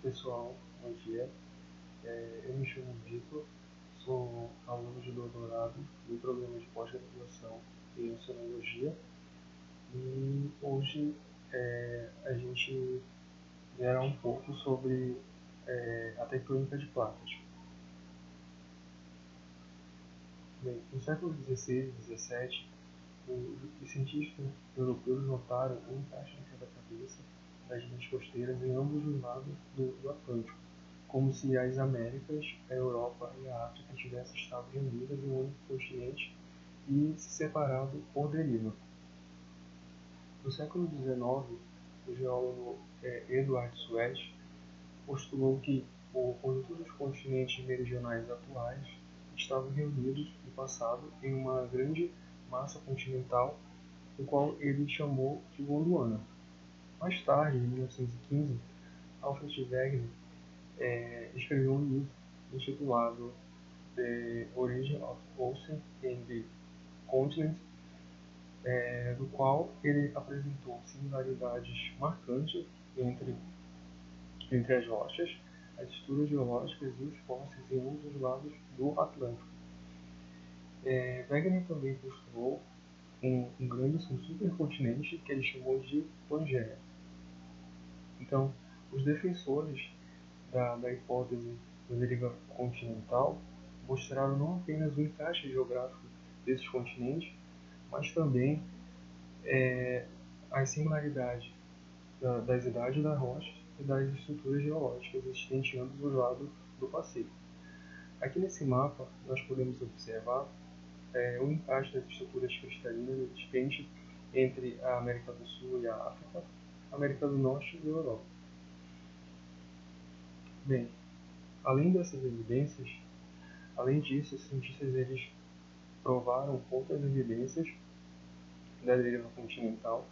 Pessoal, bom dia. Eu me chamo Vitor, sou aluno de doutorado no programa de pós-graduação em Oceanologia e hoje a gente verá um pouco sobre a tectônica de placas. Bem, no século XVI e XVII, os cientistas europeus notaram um encaixe em quebra-cabeça das ilhas costeiras em ambos os lados do Atlântico, como se as Américas, a Europa e a África tivessem estado reunidas em um único continente e se separado por deriva. No século XIX, o geólogo Edward Suez postulou que o conjunto dos continentes meridionais atuais estavam reunidos no passado em uma grande massa continental, o qual ele chamou de Gondwana. Mais tarde, em 1915, Alfred Wegener escreveu um livro intitulado The Origin of Ocean and the Continent, do qual ele apresentou similaridades marcantes entre as rochas, as estruturas geológicas e os fósseis em um dos lados do Atlântico. Wegener também postulou um supercontinente que ele chamou de Pangeia. Então, os defensores da hipótese da deriva continental mostraram não apenas o encaixe geográfico desses continentes, mas também as similaridades das idades das rochas e das estruturas geológicas existentes em ambos os lados do Pacífico. Aqui nesse mapa, nós podemos observar o encaixe das estruturas cristalinas existentes entre a América do Sul e a África, a América do Norte e a Europa. Bem, além dessas evidências, além disso, os cientistas eles provaram outras evidências da deriva continental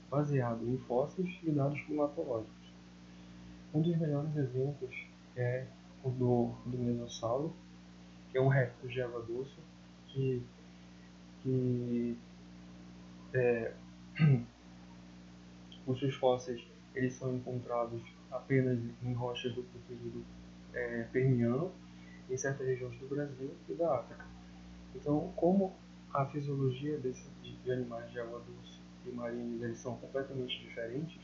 baseado em fósseis e dados climatológicos. Um dos melhores exemplos é o do Mesossauro, que é um réptil de água doce que os seus fósseis eles são encontrados apenas em rochas do período Permiano, em certas regiões do Brasil e da África. Então, como a fisiologia de animais de água doce e marinhos eles são completamente diferentes,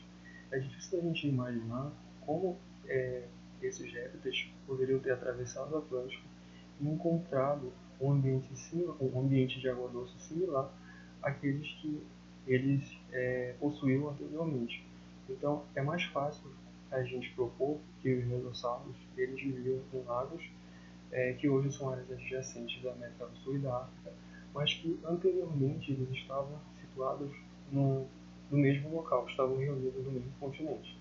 é difícil a gente imaginar como esses répteis poderiam ter atravessado o Atlântico e encontrado um ambiente de água doce similar àqueles que eles possuíam anteriormente. Então, é mais fácil a gente propor que os mesossauros eles viviam em lagos que hoje são áreas adjacentes da América do Sul e da África, mas que anteriormente eles estavam situados no mesmo local, estavam reunidos no mesmo continente.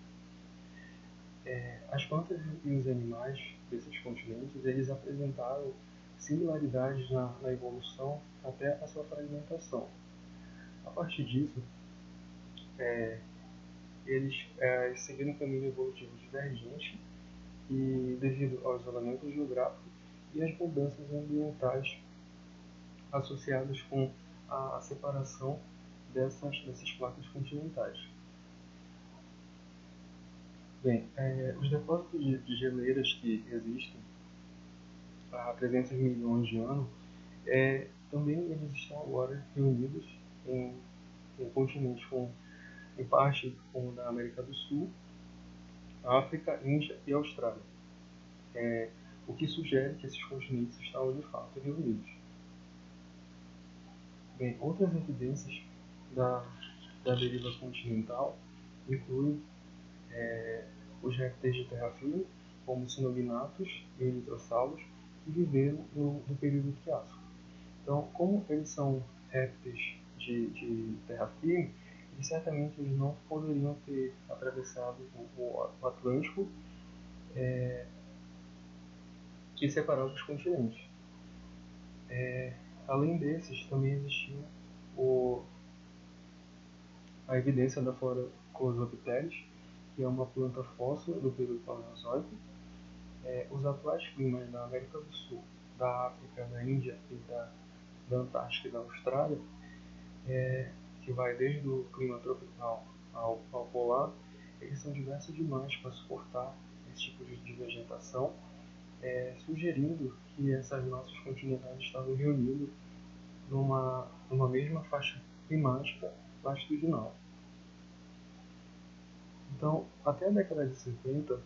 As plantas e os animais desses continentes eles apresentaram similaridades na evolução até a sua fragmentação. A partir disso, eles seguiram um caminho evolutivo divergente e devido ao isolamento geográfico e às mudanças ambientais associadas com a separação dessas placas continentais. Bem, os depósitos de geleiras que existem há 300 milhões de anos, também eles estão agora reunidos em continentes em parte como da América do Sul, África, Índia e Austrália, o que sugere que esses continentes estavam de fato reunidos. Bem, outras evidências da deriva continental incluem os répteis de terra firme, como os sinognathus e eritrossauros, que viveram no período Triássico. Então, como eles são répteis de terra firme, eles certamente eles não poderiam ter atravessado o Atlântico que separava os continentes. Além desses, também existia a evidência da flora Closopteris, que é uma planta fóssil do período Paleozoico. Os atuais climas da América do Sul, da África, da Índia e da Antártica e da Austrália, que vai desde o clima tropical ao polar, eles são diversos demais para suportar esse tipo de vegetação, sugerindo que essas massas continentais estavam reunidas numa mesma faixa climática latitudinal. Então, até a década de 50,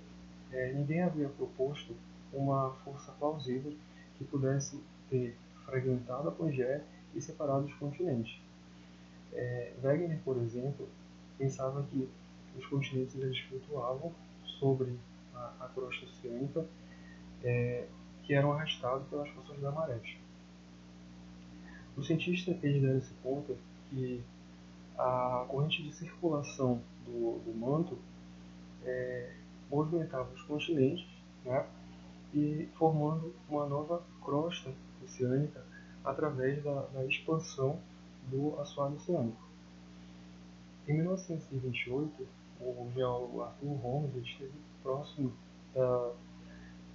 ninguém havia proposto uma força plausível que pudesse ter fragmentado a Pangeia e separado os continentes. Wegener, por exemplo, pensava que os continentes eles flutuavam sobre a crosta oceânica, que eram arrastados pelas forças da maré. Os cientistas eles deram esse ponto que a corrente de circulação do manto movimentava os continentes, né, e formando uma nova crosta oceânica através da expansão do assoalho oceânico. Em 1928, o geólogo Arthur Holmes esteve próximo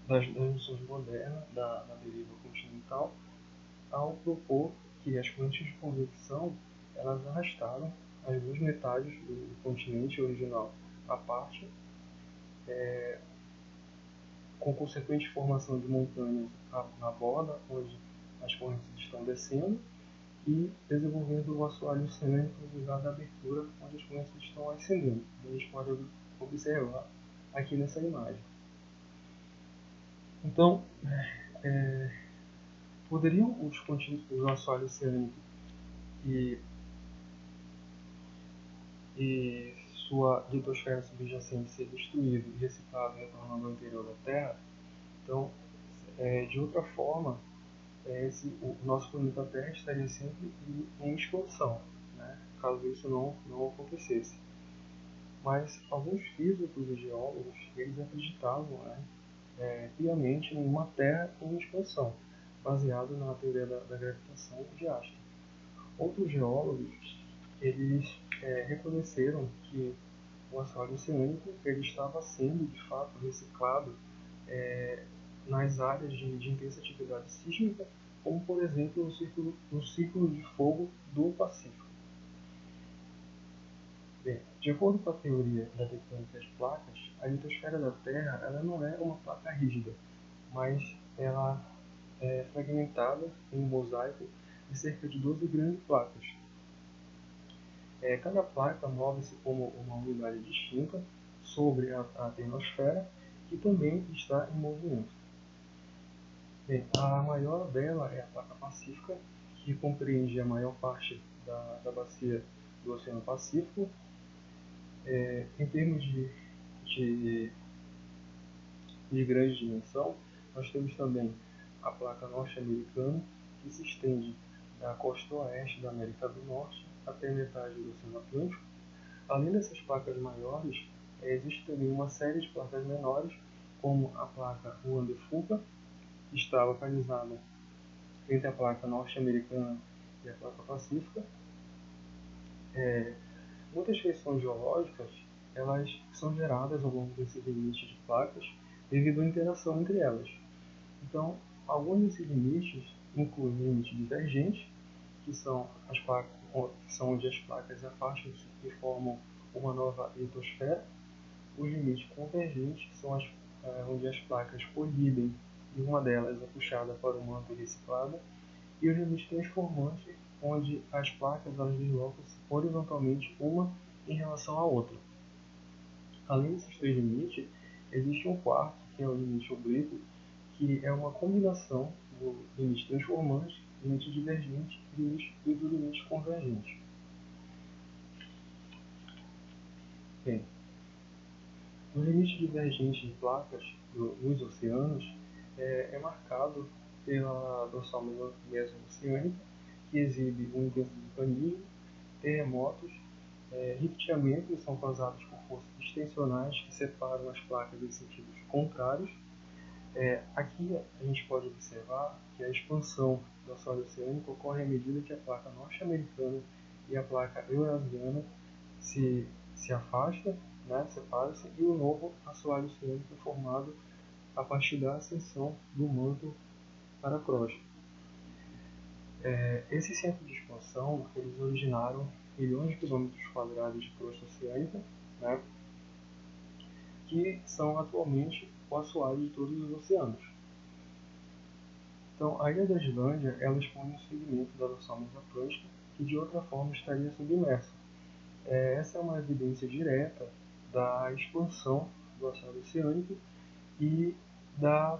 das noções modernas da deriva continental ao propor que as correntes de convecção elas arrastaram as duas metades do continente original à parte, com consequente formação de montanhas na borda, onde as correntes estão descendo, e desenvolvendo o assoalho oceânico no lugar da abertura, onde as correntes estão ascendendo. A gente pode observar aqui nessa imagem. Então, poderiam o assoalho oceânico e sua litosfera subjacente ser destruído e reciclado retornando ao interior da Terra? Então, de outra forma, o nosso planeta Terra estaria sempre em expansão, né, caso isso não acontecesse. Mas alguns físicos e geólogos eles acreditavam, piamente em uma Terra em expansão, baseado na teoria da gravitação de Einstein. Outros geólogos eles reconheceram que o assoalho oceânico ele estava sendo de fato reciclado nas áreas de intensa atividade sísmica, como por exemplo no círculo de fogo do Pacífico. Bem, de acordo com a teoria da tectônica das placas, a litosfera da Terra ela não é uma placa rígida, mas ela é fragmentada em um mosaico de cerca de 12 grandes placas. Cada placa move-se como uma unidade distinta sobre a atmosfera, que também está em movimento. Bem, a maior dela é a placa pacífica, que compreende a maior parte da bacia do Oceano Pacífico. Em termos de grande dimensão, nós temos também a placa norte-americana, que se estende da costa oeste da América do Norte até metade do Oceano Atlântico. Além dessas placas maiores, existe também uma série de placas menores, como a placa Juan de Fuca, que está localizada entre a placa norte-americana e a placa pacífica. Muitas feições geológicas elas são geradas ao longo desse limite de placas devido à interação entre elas. Então, alguns desses limites incluem limite divergente, que são onde as placas afastam-se e formam uma nova litosfera. Os limites convergentes, que são onde as placas colidem e uma delas é puxada para o manto e reciclada. E os limites transformantes, onde as placas deslocam-se horizontalmente uma em relação à outra. Além desses três limites, existe um quarto, que é o limite oblíquo, que é uma combinação do limite transformante, limite divergente e do limite convergente. Bem, o limite divergente de placas nos oceanos é marcado pela dorsal meso-oceânica, que exibe um intenso vulcanismo, terremotos, rifteamentos são causados por forças extensionais que separam as placas em sentidos contrários. Aqui a gente pode observar que a expansão do assoalho oceânico ocorre à medida que a placa norte-americana e a placa eurasiana se afastam, né, separam-se, e o novo assoalho oceânico é formado a partir da ascensão do manto para a crosta. Esses centros de expansão eles originaram milhões de quilômetros quadrados de crosta oceânica, né, que são atualmente o assoalho de todos os oceanos. Então, a ilha da Islândia ela expõe um segmento da dorsal mesoatlântica que de outra forma estaria submerso. Essa é uma evidência direta da expansão do assoalho oceânico e da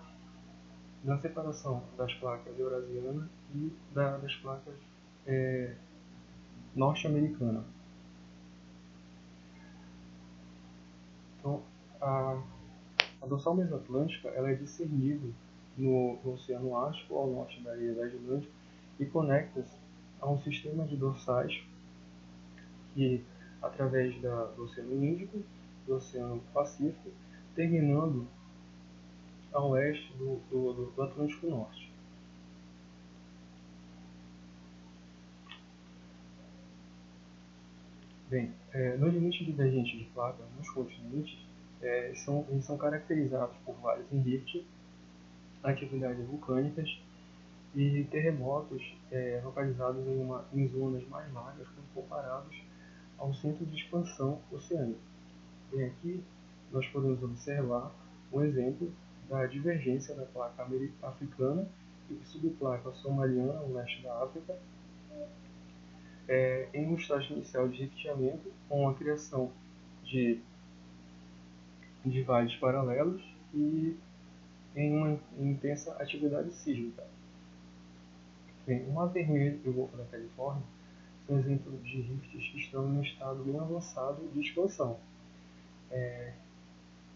separação das placas eurasiana e das placas norte-americana. Então, a dorsal mesoatlântica ela é discernível no Oceano Ártico ao norte da ilha da Islândia e conecta-se a um sistema de dorsais que, através do Oceano Índico, do Oceano Pacífico, terminando a oeste do Atlântico Norte. Bem, no limite divergente de placas nos continentes, eles são caracterizados por vales em rift, atividades vulcânicas e terremotos localizados em zonas mais largas quando comparados ao centro de expansão oceânica. Bem, aqui nós podemos observar um exemplo da divergência da placa africana e subplaca somaliana no leste da África, em um estágio inicial de rifteamento com a criação de vales paralelos e em uma intensa atividade sísmica. Bem, o Mar Vermelho e o Golfo da Califórnia são exemplos de rifts que estão em um estado bem avançado de expansão.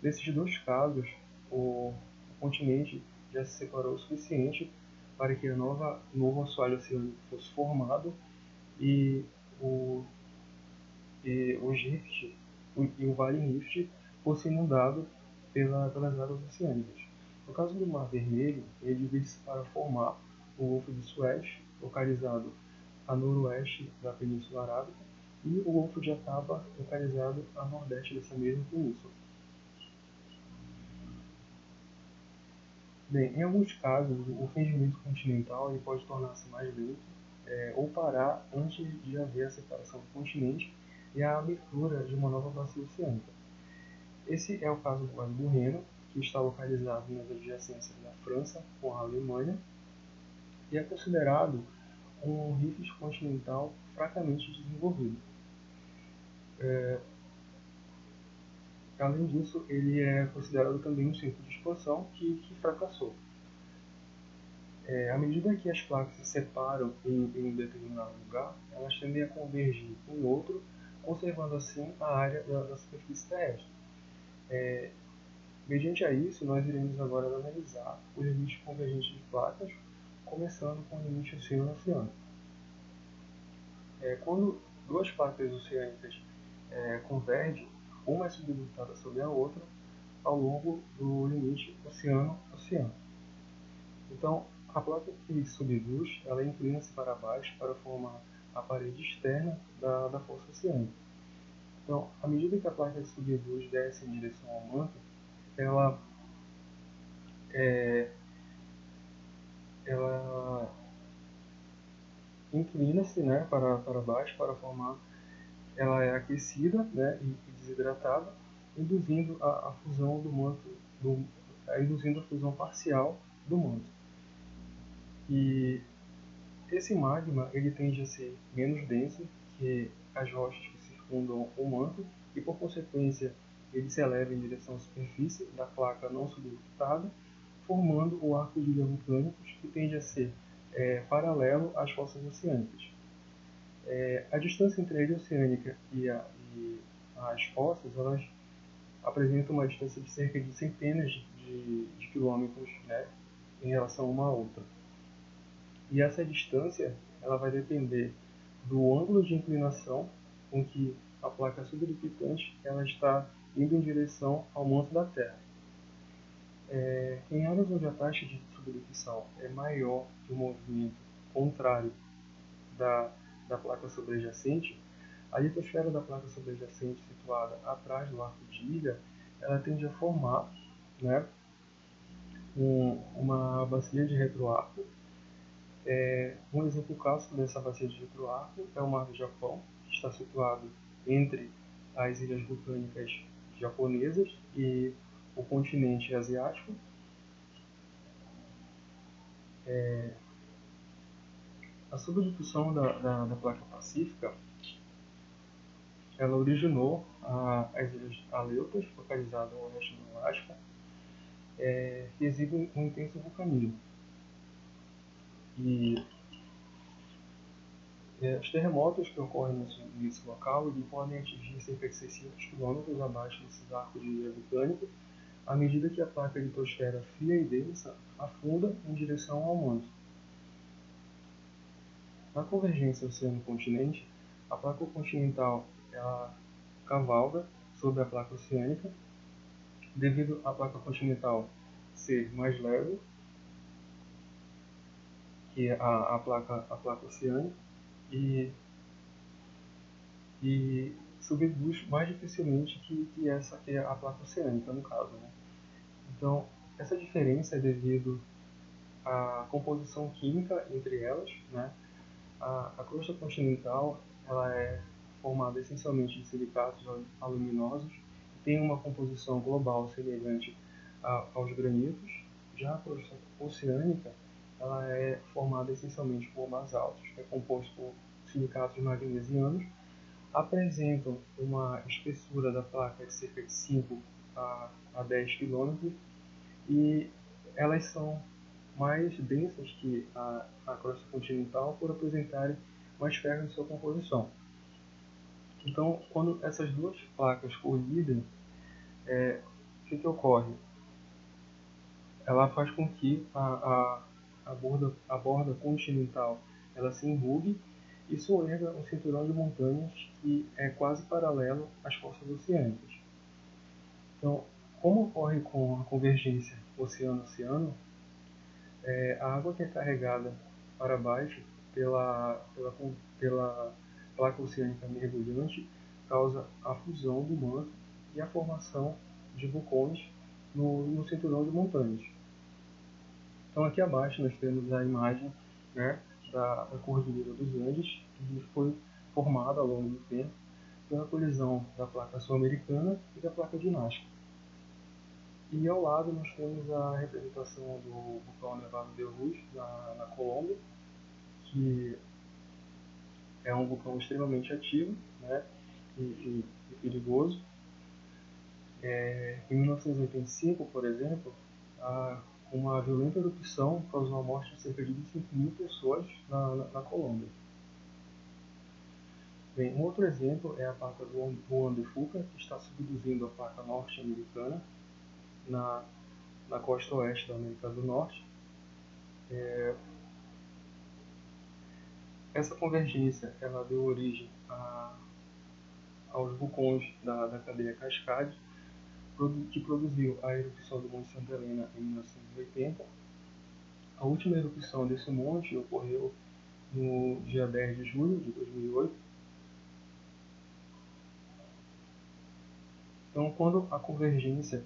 Nesses dois casos, o continente já se separou o suficiente para que novo assoalho oceânico fosse formado e o Vale Rift fosse inundado pelas águas oceânicas. No caso do Mar Vermelho, ele divide-se para formar o Golfo de Suez, localizado a noroeste da Península Arábica, e o Golfo de Aqaba, localizado a nordeste dessa mesma península. Bem, em alguns casos, o fendimento continental ele pode tornar-se mais lento ou parar antes de haver a separação do continente e a abertura de uma nova bacia oceânica. Esse é o caso do Vale do Reno, que está localizado nas adjacências da França com a Alemanha e é considerado um rift continental fracamente desenvolvido. Além disso, ele é considerado também um centro de expansão que fracassou. À medida que as placas se separam em um determinado lugar, elas tendem a convergir em outro, conservando assim a área da superfície terrestre. Mediante a isso, nós iremos agora analisar os limites convergentes de placas, começando com o limite oceano-oceano. Quando duas placas oceânicas convergem, uma é subdutada sobre a outra ao longo do limite oceano-oceano. Então, a placa que subduz, ela inclina-se para baixo para formar a parede externa da fossa oceânica. Então, à medida que a placa que subduz desce em direção ao manto, ela inclina-se, né, para baixo para formar, ela é aquecida, né, e desidratada, induzindo a fusão do manto, induzindo a fusão parcial do manto. E esse magma ele tende a ser menos denso que as rochas que circundam o manto e, por consequência, ele se eleva em direção à superfície da placa não subdutada, formando o arco de ilha vulcânicos, que tende a ser paralelo às fossas oceânicas. A distância entre a ilha oceânica e as fossas, elas apresentam uma distância de cerca de centenas de quilômetros, né, em relação uma à outra. E essa distância ela vai depender do ângulo de inclinação com que a placa subductante ela está indo em direção ao manto da Terra. Em áreas onde a taxa de subducção é maior que o movimento contrário da placa sobrejacente, a litosfera da placa sobrejacente situada atrás do arco de ilha, ela tende a formar, né, uma bacia de retroarco. Um exemplo clássico dessa bacia de retroarco é o Mar do Japão, que está situado entre as ilhas vulcânicas japonesas e o continente asiático. A subdução da placa pacífica, ela originou as ilhas Aleutas, localizadas ao oeste do Alasca, que exibem um intenso vulcanismo. E os terremotos que ocorrem nesse local podem atingir cerca de 600 km abaixo desses arcos de ilha vulcânica, à medida que a placa litosfera fria e densa afunda em direção ao manto. Na convergência oceano-continente, a placa continental ela cavalga sobre a placa oceânica, devido à placa continental ser mais leve que a placa oceânica e subduz mais dificilmente que essa que é a placa oceânica, no caso. Né? Então, essa diferença é devido à composição química entre elas. Né? A crosta continental ela é formada essencialmente de silicatos aluminosos e tem uma composição global semelhante aos granitos. Já a crosta oceânica ela é formada essencialmente por basaltos, que é composto por silicatos magnesianos, apresentam uma espessura da placa de cerca de 5 a 10 km e elas são mais densas que a crosta continental por apresentarem mais ferro em sua composição. Então, quando essas duas placas colidem, o que ocorre? Ela faz com que a borda continental ela se enrugue e soerga um cinturão de montanhas que é quase paralelo às costas oceânicas. Então, como ocorre com a convergência oceano-oceano, a água que é carregada para baixo pela placa oceânica mergulhante causa a fusão do manto e a formação de vulcões no cinturão de montanhas. Então, aqui abaixo nós temos a imagem, né, da Cordilheira dos Andes, que foi formada ao longo do tempo pela colisão da placa sul-americana e da placa de Nazca. E ao lado nós temos a representação do vulcão Nevado de Ruiz, na Colômbia, que é um vulcão extremamente ativo, né, e perigoso. Em 1985, por exemplo, uma violenta erupção causou a morte de cerca de 25.000 pessoas na Colômbia. Bem, um outro exemplo é a placa do Juan de Fuca, que está subduzindo a placa norte-americana na costa oeste da América do Norte. Essa convergência ela deu origem aos vulcões da cadeia Cascade, que produziu a erupção do Monte Santa Helena em 1980. A última erupção desse monte ocorreu no dia 10 de julho de 2008. Então, quando a convergência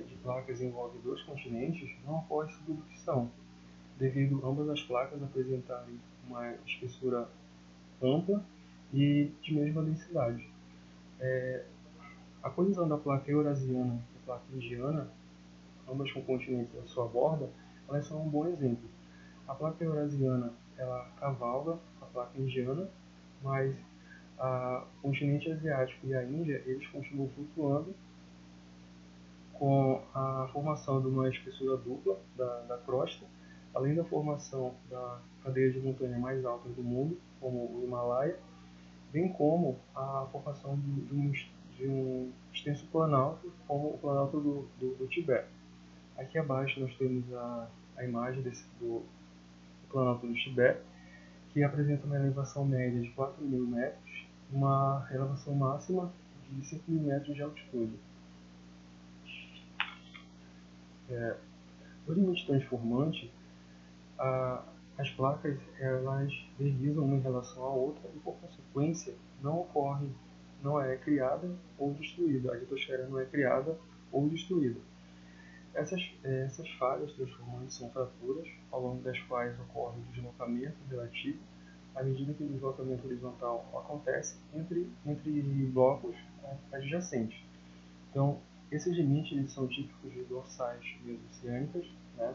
de placas envolve dois continentes, não ocorre subducção, devido a ambas as placas apresentarem uma espessura ampla e de mesma densidade. A colisão da placa eurasiana e a placa indiana, ambas com continentes à sua borda, elas são um bom exemplo. A placa eurasiana ela cavalga a placa indiana, mas o continente asiático e a Índia eles continuam flutuando com a formação de uma espessura dupla da crosta, além da formação da cadeia de montanha mais alta do mundo, como o Himalaia, bem como a formação de um extenso planalto, como o planalto do Tibete. Aqui abaixo nós temos a imagem do planalto do Tibete, que apresenta uma elevação média de 4.000 metros, uma elevação máxima de 5.000 metros de altitude. No limite transformante, as placas elas deslizam uma em relação à outra e, por consequência, não é criada ou destruída. A litosfera não é criada ou destruída. Essas falhas transformantes são fraturas, ao longo das quais ocorre o deslocamento relativo, à medida que o deslocamento horizontal acontece entre blocos adjacentes. Então, esses limites eles são típicos de dorsais mesoceânicas, né,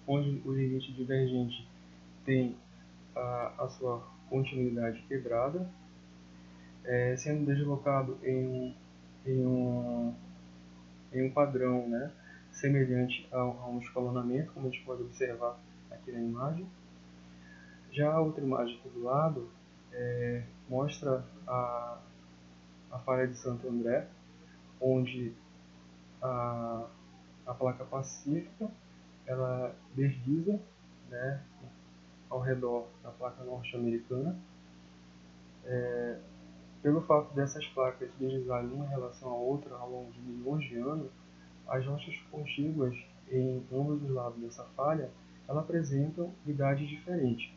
onde o limite divergente tem a sua continuidade quebrada, sendo deslocado em um, em um padrão, né, semelhante a um escalonamento, como a gente pode observar aqui na imagem. Já a outra imagem aqui do lado mostra a falha de Santo André, onde a placa pacífica ela desliza, né, ao redor da placa norte-americana. Pelo fato dessas placas deslizarem uma em relação à outra ao longo de milhões de anos, as rochas contíguas em ambos os lados dessa falha ela apresentam idades diferentes.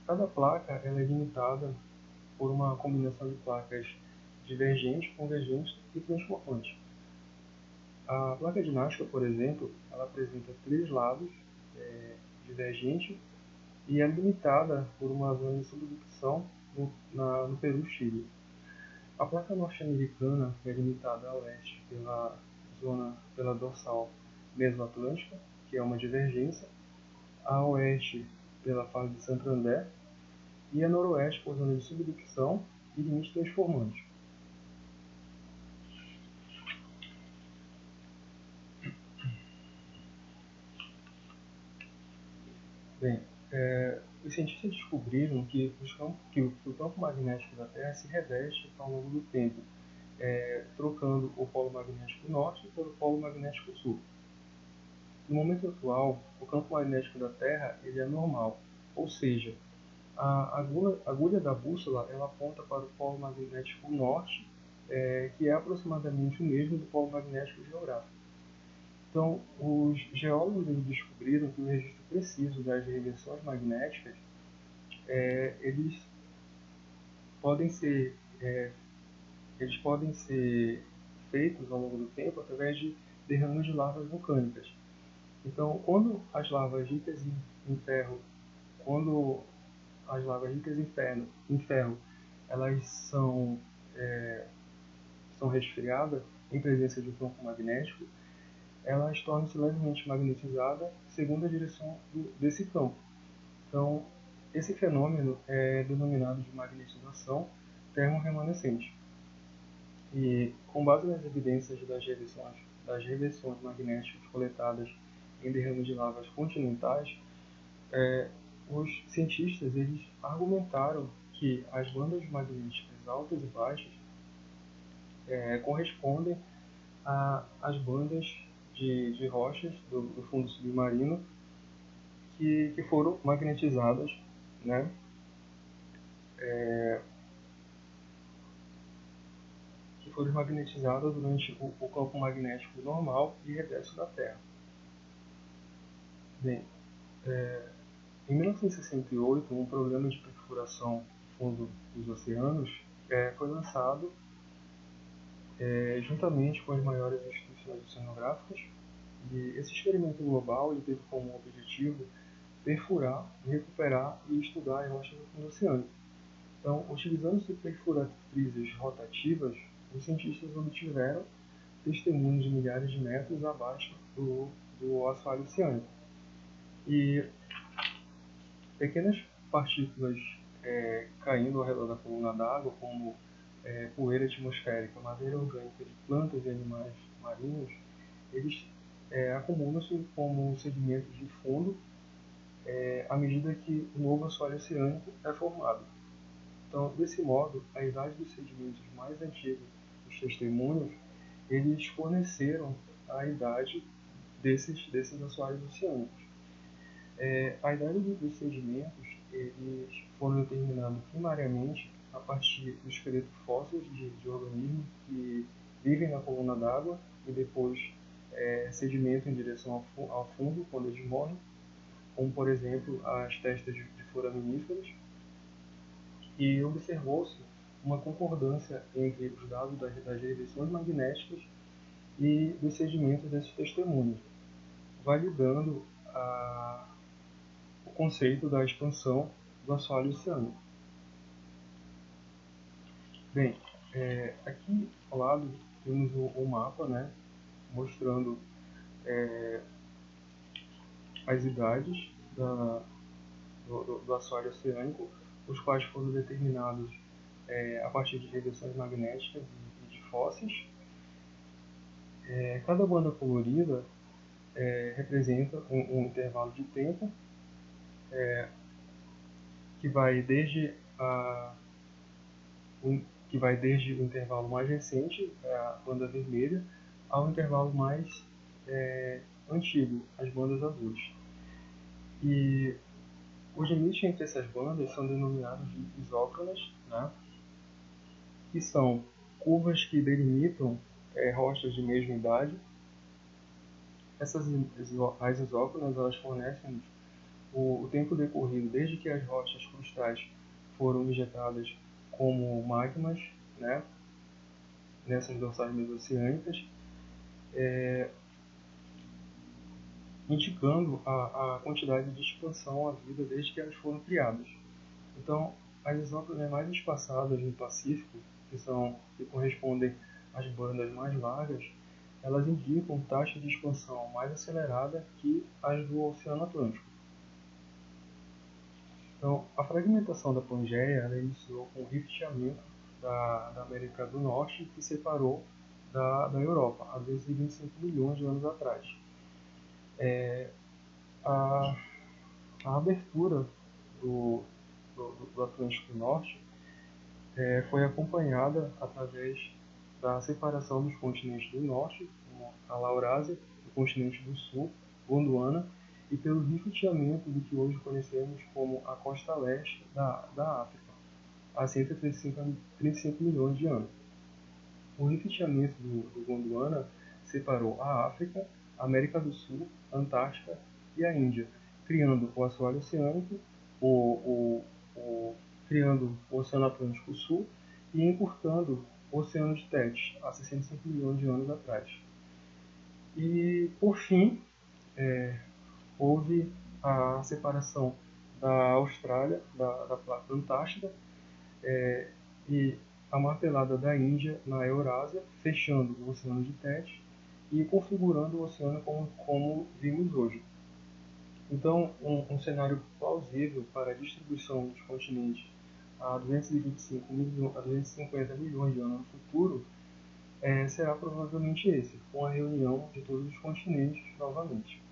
Cada placa ela é limitada por uma combinação de placas divergentes, convergentes e transformantes. A placa de Nazca, por exemplo, ela apresenta 3 lados divergentes e é limitada por uma zona de subducção no Peru-Chile. A placa norte-americana é limitada a leste pela dorsal mesoatlântica, que é uma divergência, a oeste pela fase de Santo André e a noroeste por zona de subducção e limite transformante. Bem, os cientistas descobriram que o campo magnético da Terra se reveste ao longo do tempo, trocando o polo magnético norte pelo polo magnético sul. No momento atual, o campo magnético da Terra ele é normal, ou seja, a agulha da bússola ela aponta para o polo magnético norte, que é aproximadamente o mesmo do polo magnético geográfico. Então, os geólogos descobriram que o registro preciso das regressões magnéticas eles podem ser feitos ao longo do tempo através de derrames de lavas vulcânicas. Então, quando as lavas ricas em ferro, quando as lavas ricas em ferro, elas são resfriadas em presença de um campo magnético, elas tornam-se levemente magnetizadas segundo a direção desse campo. Então, esse fenômeno é denominado de magnetização termorremanescente. E, com base nas evidências das reversões magnéticas coletadas em derrames de lavas continentais, os cientistas eles argumentaram que as bandas magnéticas altas e baixas correspondem às bandas de rochas do fundo submarino que foram magnetizadas, né, durante o campo magnético normal e reverso da Terra. Bem, em 1968, um programa de perfuração do fundo dos oceanos foi lançado juntamente com as maiores instituições oceanográficas, e esse experimento global ele teve como objetivo perfurar, recuperar e estudar as rochas do fundo oceânico. Então, utilizando-se perfuratrizes rotativas, os cientistas obtiveram testemunhos de milhares de metros abaixo do assoalho oceânico. E pequenas partículas caindo ao redor da coluna d'água, como poeira atmosférica, madeira orgânica de plantas e animais marinhos, eles acumulam-se como sedimentos de fundo à medida que o novo assoalho oceânico é formado. Então, desse modo, a idade dos sedimentos mais antigos dos testemunhos, eles forneceram a idade desses assoalhos oceânicos. A idade dos sedimentos eles foram determinados primariamente a partir do esqueleto fóssil de organismos que vivem na coluna d'água e depois sedimentam em direção ao fundo quando eles morrem, como por exemplo as testas de foraminíferos, e observou-se uma concordância entre os dados das regressões magnéticas e dos sedimentos desses testemunhos, validando o conceito da expansão do assoalho oceânico. Bem, Aqui ao lado temos o mapa, né, mostrando as idades do assoalho oceânico, os quais foram determinados a partir de regressões magnéticas e de fósseis. Cada banda colorida representa um intervalo de tempo que vai desde o intervalo mais recente, a banda vermelha, ao intervalo mais antigo, as bandas azuis. E os limites entre essas bandas são denominados de isócronas, né? Que são curvas que delimitam rochas de mesma idade. As isócronas elas fornecem o tempo decorrido desde que as rochas crustais foram injetadas como magmas, né, nessas dorsais mesoceânicas, indicando a quantidade de expansão à vida desde que elas foram criadas. Então, as isócronas mais espaçadas no Pacífico, que correspondem às bandas mais largas, elas indicam taxa de expansão mais acelerada que as do Oceano Atlântico. Então, a fragmentação da Pangeia ela iniciou com o rifteamento da América do Norte, que separou da Europa, há 225 milhões de anos atrás. A, a abertura do Atlântico Norte foi acompanhada através da separação dos continentes do Norte, como a Laurásia, do continente do Sul, Gondwana, e pelo rifteamento do que hoje conhecemos como a costa leste da África, há cerca de 35 milhões de anos. O rifteamento do Gondwana separou a África, a América do Sul, a Antártica e a Índia, criando o assoalho oceânico, criando o Oceano Atlântico Sul e encurtando o Oceano de Tethys, há 65 milhões de anos atrás. E, por fim, houve a separação da Austrália, da Antártida, e a martelada da Índia na Eurásia, fechando o Oceano de Tethys e configurando o oceano como vimos hoje. Então, um cenário plausível para a distribuição dos continentes a 250 milhões de anos no futuro será provavelmente esse, com a reunião de todos os continentes novamente.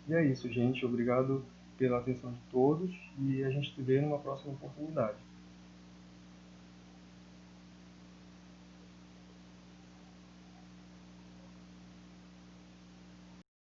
E é isso, gente. Obrigado pela atenção de todos e a gente se vê numa próxima oportunidade.